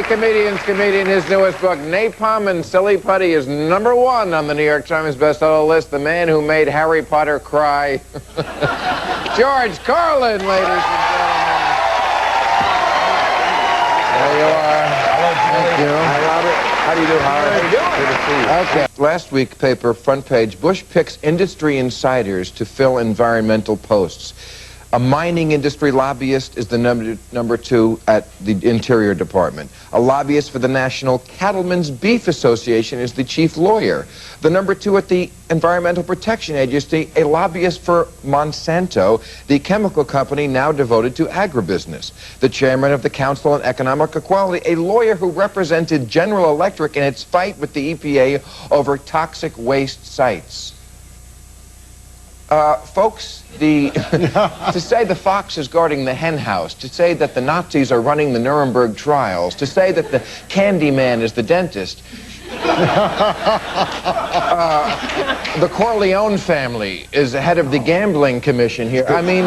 Comedian, his newest book, Napalm and Silly Putty, is #1 on the New York Times bestseller list. The man who made Harry Potter cry. George Carlin, ladies and gentlemen. There you are. Hello, thank you. Hi, Robert. How do you do, Howard? How are you doing? Good to see you. Okay. Last week, paper front page, Bush picks industry insiders to fill environmental posts. A mining industry lobbyist is the number 2 at the Interior Department. A lobbyist for the National Cattlemen's Beef Association is the chief lawyer. The number 2 at the Environmental Protection Agency, a lobbyist for Monsanto, the chemical company now devoted to agribusiness. The chairman of the Council on Economic Equality, a lawyer who represented General Electric in its fight with the EPA over toxic waste sites. Folks, to say the fox is guarding the hen house, to say that the Nazis are running the Nuremberg trials, to say that the candy man is the dentist, the Corleone family is the head of the gambling commission here. I mean,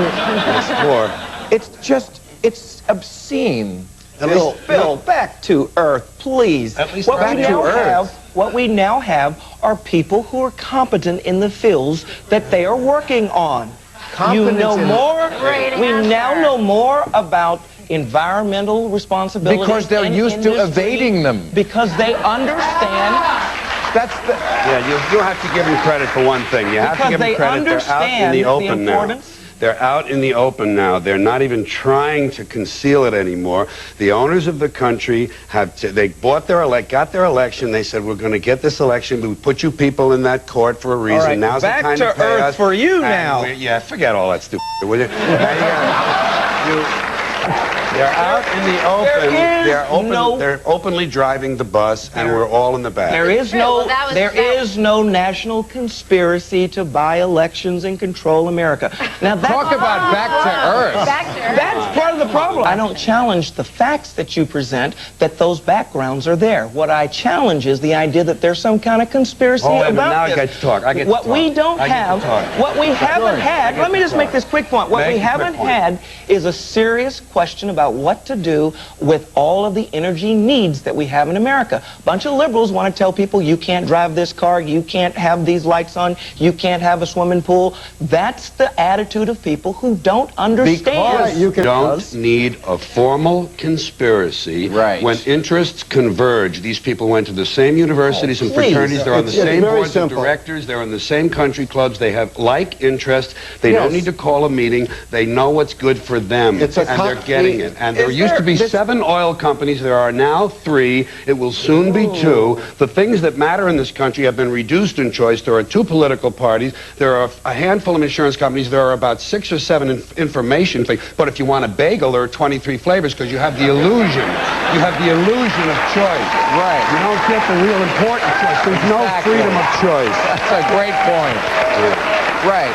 it's obscene. Bill, back to earth, please. At least What we now have are people who are competent in the fields that they are working on. We now know more about environmental responsibility. Because they're used to evading them. Because they understand. Yeah, you have to give them credit for one thing. You have to give them credit. They're out in the open now. They're out in the open now. They're not even trying to conceal it anymore. The owners of the country they got their election. They said, we're going to get this election. We put you people in that court for a reason. All right, now's the time back to earth for you now. Yeah, forget all that stupid. Will you? They're out in the open. They're openly driving the bus, and we're all in the back. There is no national conspiracy to buy elections and control America. Now talk about back to earth. That's part of the problem. I don't challenge the facts that you present, that those backgrounds are there. What I challenge is the idea that there's some kind of conspiracy about now this. I get to talk. What we don't have, what we haven't had, let me just make this quick point. What we haven't had is a serious question about what to do with all of the energy needs that we have in America. A bunch of liberals want to tell people you can't drive this car, you can't have these lights on, you can't have a swimming pool. That's the attitude of people who don't understand. You don't need a formal conspiracy when interests converge. These people went to the same universities and fraternities. They're on the same boards of directors. They're in the same country clubs. They have like interests. They don't need to call a meeting. They know what's good for them, and they're getting it. And there used to be 7 oil companies. There are now 3. It will soon be 2. The things that matter in this country have been reduced in choice. There are 2 political parties. There are a handful of insurance companies. There are about 6 or 7 information things. But if you want a bagel, there are 23 flavors because you have the illusion. You have the illusion of choice. Right. You don't get the real important choice. There's no freedom of choice. That's a great point. Right.